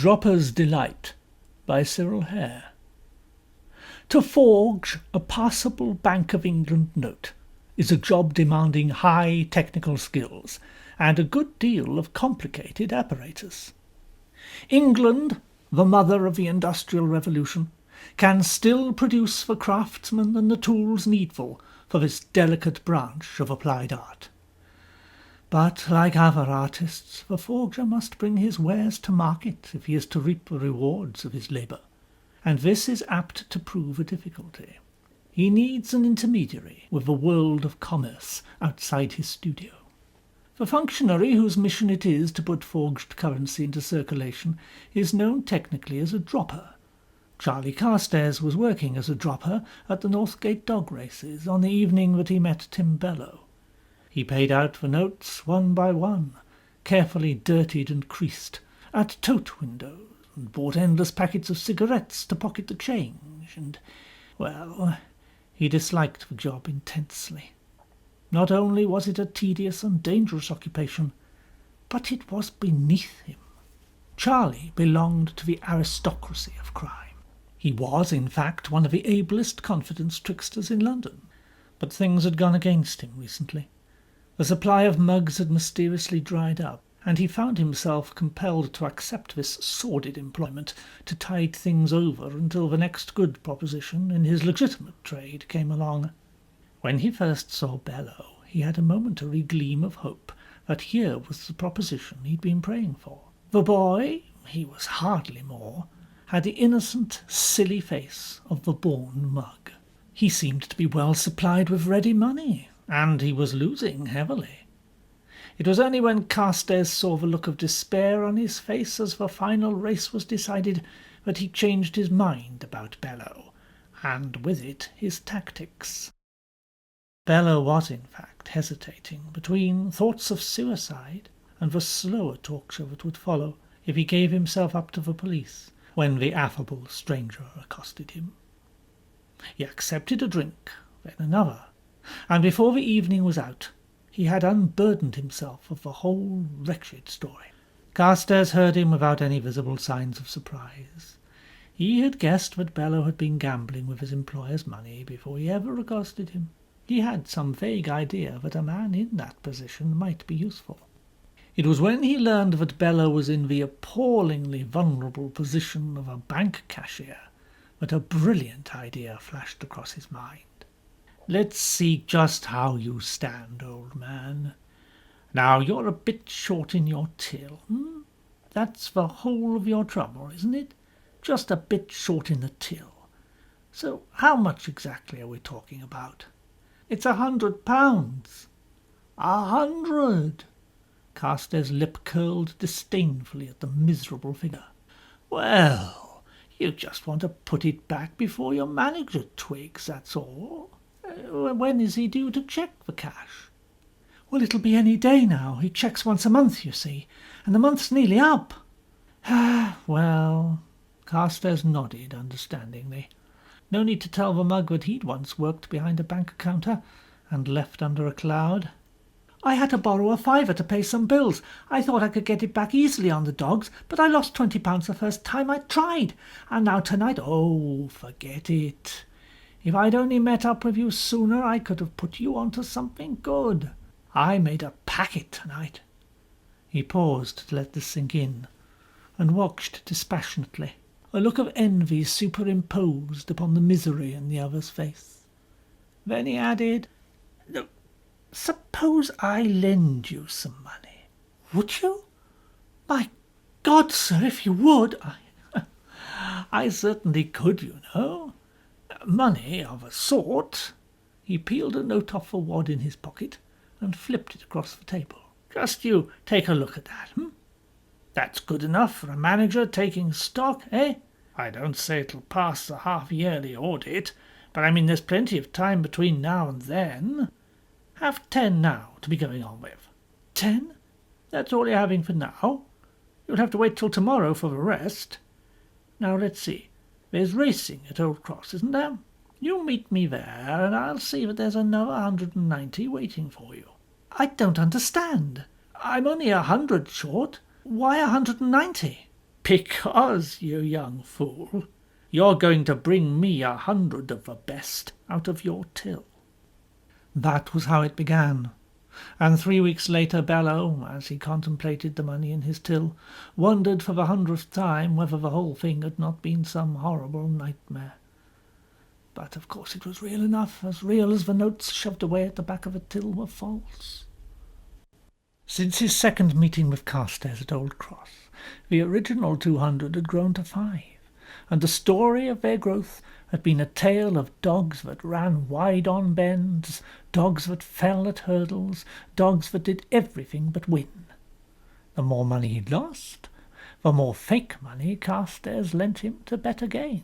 Dropper's Delight by Cyril Hare. To forge a passable Bank of England note is a job demanding high technical skills and a good deal of complicated apparatus. England, the mother of the Industrial Revolution, can still produce for craftsmen the tools needful for this delicate branch of applied art. But, like other artists, the forger must bring his wares to market if he is to reap the rewards of his labour, and this is apt to prove a difficulty. He needs an intermediary with the world of commerce outside his studio. The functionary whose mission it is to put forged currency into circulation is known technically as a dropper. Charlie Carstairs was working as a dropper at the Northgate dog races on the evening that he met Tim Bellow. He paid out the notes one by one, carefully dirtied and creased, at tote windows, and bought endless packets of cigarettes to pocket the change, and, well, he disliked the job intensely. Not only was it a tedious and dangerous occupation, but it was beneath him. Charlie belonged to the aristocracy of crime. He was, in fact, one of the ablest confidence tricksters in London, but things had gone against him recently. The supply of mugs had mysteriously dried up, and he found himself compelled to accept this sordid employment to tide things over until the next good proposition in his legitimate trade came along. When he first saw Bellow, he had a momentary gleam of hope that here was the proposition he'd been praying for. The boy, he was hardly more, had the innocent, silly face of the born mug. He seemed to be well supplied with ready money, and he was losing heavily. It was only when Carstairs saw the look of despair on his face as the final race was decided that he changed his mind about Bellow, and with it his tactics. Bellow was, in fact, hesitating between thoughts of suicide and the slower torture that would follow if he gave himself up to the police when the affable stranger accosted him. He accepted a drink, then another, and before the evening was out, he had unburdened himself of the whole wretched story. Carstairs heard him without any visible signs of surprise. He had guessed that Bellow had been gambling with his employer's money before he ever accosted him. He had some vague idea that a man in that position might be useful. It was when he learned that Bellow was in the appallingly vulnerable position of a bank cashier that a brilliant idea flashed across his mind. "Let's see just how you stand, old man. Now, you're a bit short in your till, That's the whole of your trouble, isn't it? Just a bit short in the till. So how much exactly are we talking about?" "It's £100. "100!" Carstairs' lip curled disdainfully at the miserable figure. "Well, you just want to put it back before your manager twigs, that's all. When is he due to check the cash?" "Well, it'll be any day now. He checks once a month, you see, and the month's nearly up." "Well," Carstairs nodded understandingly. No need to tell the mug that he'd once worked behind a bank counter and left under a cloud. "I had to borrow a fiver to pay some bills. I thought I could get it back easily on the dogs, but I lost £20 the first time I tried. And now tonight, oh, forget it. If I'd only met up with you sooner, I could have put you onto something good. I made a packet tonight." He paused to let this sink in, and watched dispassionately, a look of envy superimposed upon the misery in the other's face. Then he added, "Suppose I lend you some money. Would you? My God, sir, if you would, I certainly could, you know. Money of a sort." He peeled a note off a wad in his pocket and flipped it across the table. "Just you take a look at that, That's good enough for a manager taking stock, eh? I don't say it'll pass the half-yearly audit, but I mean there's plenty of time between now and then. Have 10 now to be going on with." "10? That's all you're having for now? You'll have to wait till tomorrow for the rest. Now let's see. There's racing at Old Cross, isn't there? You meet me there, and I'll see that there's another 190 waiting for you." "I don't understand. I'm only 100 short. Why 190? "Because, you young fool, you're going to bring me 100 of the best out of your till." That was how it began, and 3 weeks later Bello, as he contemplated the money in his till, wondered for the 100th time whether the whole thing had not been some horrible nightmare. But of course it was real enough, as real as the notes shoved away at the back of the till were false. Since his second meeting with Carstairs at Old Cross, the original 200 had grown to 5, and the story of their growth had been a tale of dogs that ran wide on bends, dogs that fell at hurdles, dogs that did everything but win. The more money he'd lost, the more fake money Carstairs lent him to bet again,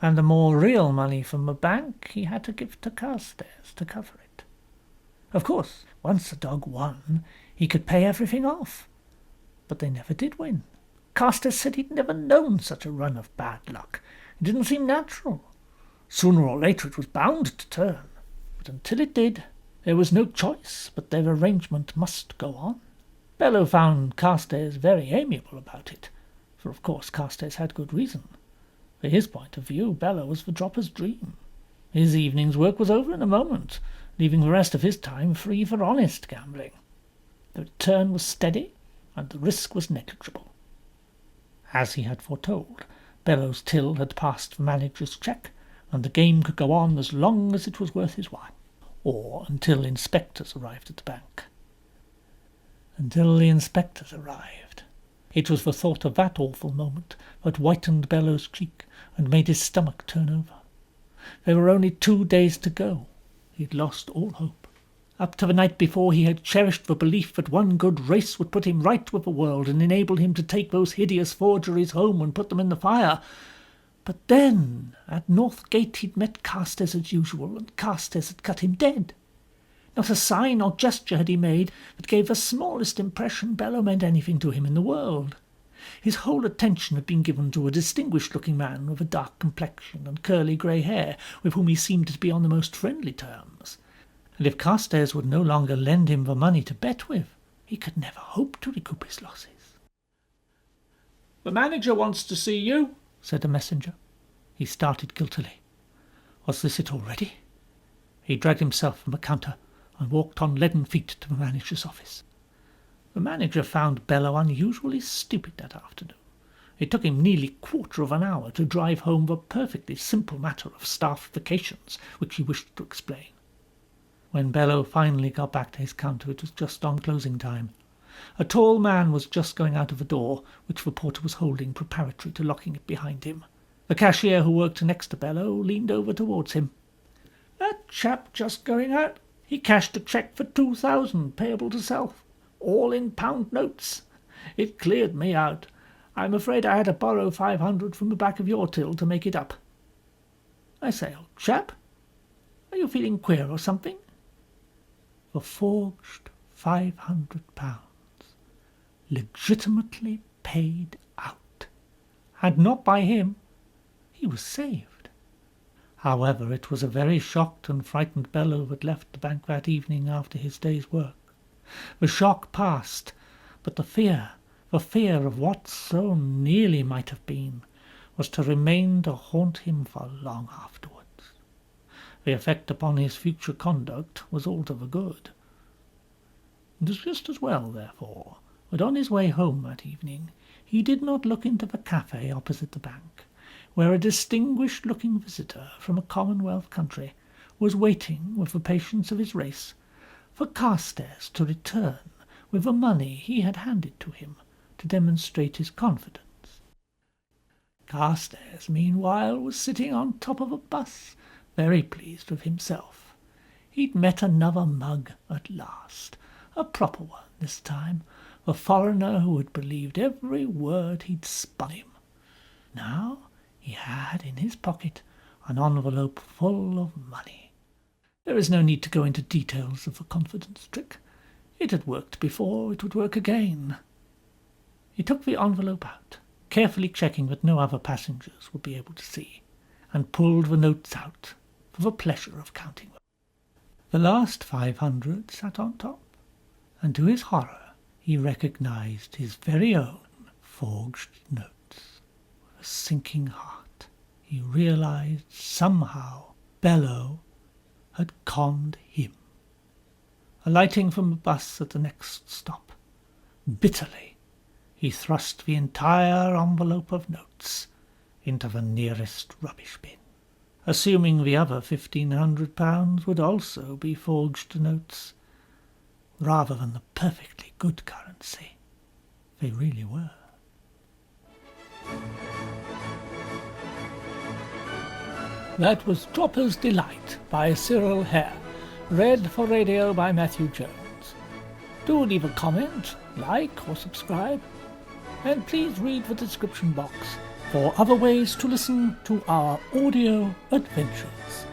and the more real money from the bank he had to give to Carstairs to cover it. Of course, once the dog won, he could pay everything off, but they never did win. Carstairs said he'd never known such a run of bad luck. It didn't seem natural. Sooner or later it was bound to turn, but until it did, there was no choice but their arrangement must go on. Bello found Carstairs very amiable about it, for of course Carstairs had good reason. For his point of view, Bello was the dropper's dream. His evening's work was over in a moment, leaving the rest of his time free for honest gambling. The return was steady, and the risk was negligible. As he had foretold, Bello's till had passed the manager's check, and the game could go on as long as it was worth his while, or until inspectors arrived at the bank. Until the inspectors arrived. It was the thought of that awful moment that whitened Bello's cheek and made his stomach turn over. There were only 2 days to go. He had lost all hope. Up to the night before he had cherished the belief that one good race would put him right with the world and enable him to take those hideous forgeries home and put them in the fire. But then, at North Gate, he'd met Carstairs as usual, and Carstairs had cut him dead. Not a sign or gesture had he made that gave the smallest impression Bello meant anything to him in the world. His whole attention had been given to a distinguished-looking man with a dark complexion and curly grey hair, with whom he seemed to be on the most friendly terms. And if Carstairs would no longer lend him the money to bet with, he could never hope to recoup his losses. "The manager wants to see you," said a messenger. He started guiltily. Was this it already? He dragged himself from the counter and walked on leaden feet to the manager's office. The manager found Bello unusually stupid that afternoon. It took him nearly 1/4 of an hour to drive home the perfectly simple matter of staff vacations, which he wished to explain. When Bello finally got back to his counter, it was just on closing time. A tall man was just going out of the door, which the porter was holding preparatory to locking it behind him. The cashier who worked next to Bello leaned over towards him. "That chap just going out. He cashed a cheque for 2,000 payable to self, all in pound notes. It cleared me out. I'm afraid I had to borrow 500 from the back of your till to make it up. I say, old chap, are you feeling queer or something?" The forged £500, legitimately paid out, and not by him. He was saved. However, it was a very shocked and frightened Bello that left the bank that evening after his day's work. The shock passed, but the fear of what so nearly might have been, was to remain to haunt him for long afterwards. The effect upon his future conduct was all to the good. It was just as well, therefore, that on his way home that evening he did not look into the cafe opposite the bank, where a distinguished-looking visitor from a Commonwealth country was waiting with the patience of his race for Carstairs to return with the money he had handed to him to demonstrate his confidence. Carstairs, meanwhile, was sitting on top of a bus, very pleased with himself. He'd met another mug at last, a proper one this time, the foreigner who had believed every word he'd spun him. Now he had in his pocket an envelope full of money. There is no need to go into details of the confidence trick. It had worked before, it would work again. He took the envelope out, carefully checking that no other passengers would be able to see, and pulled the notes out for the pleasure of counting them. The last 500 sat on top, and to his horror he recognized his very own forged notes. With a sinking heart, he realized somehow Bello had conned him. Alighting from a bus at the next stop, bitterly he thrust the entire envelope of notes into the nearest rubbish bin, assuming the other £1,500 would also be forged notes, rather than the perfectly good currency they really were. That was Dropper's Delight by Cyril Hare, read for radio by Matthew Jones. Do leave a comment, like or subscribe, and please read the description box for other ways to listen to our audio adventures.